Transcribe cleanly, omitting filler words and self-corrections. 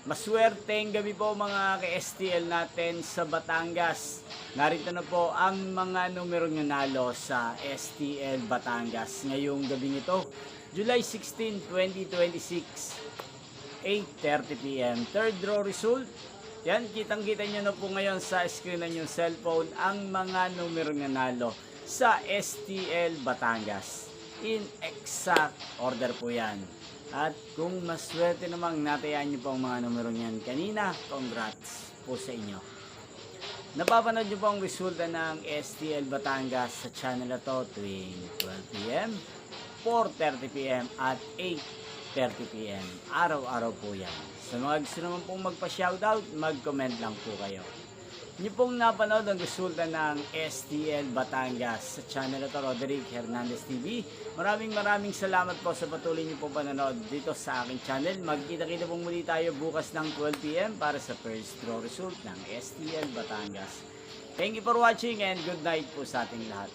Maswerteng gabi po mga ka-STL natin sa Batangas. Narito na po ang mga numerong nanalo sa STL Batangas ngayong gabi nito, July 16, 2026, 8:30 p.m. Third draw result. Yan, kitang-kita nyo na po ngayon sa screen ng yung cellphone ang mga numerong nanalo sa STL Batangas. In exact order po yan. At kung maswerte namang natayaan nyo po ang mga numero niyan kanina, congrats po sa inyo. Napapanood nyo po ang resulta ng STL Batangas sa channel na to tuwing 12 p.m., 4:30 p.m. at 8:30 p.m. Araw-araw po yan. Sa mga gusto naman pong magpa-shoutout, mag-comment lang po kayo. Nyo pong napanood ang resulta ng STL Batangas sa channel na to, Roderick Hernandez TV. Maraming salamat po sa patuloy nyo pong panonood dito sa aking channel. Magkita-kita pong muli tayo bukas ng 12 p.m. para sa first draw result ng STL Batangas. Thank you for watching and good night po sa ating lahat.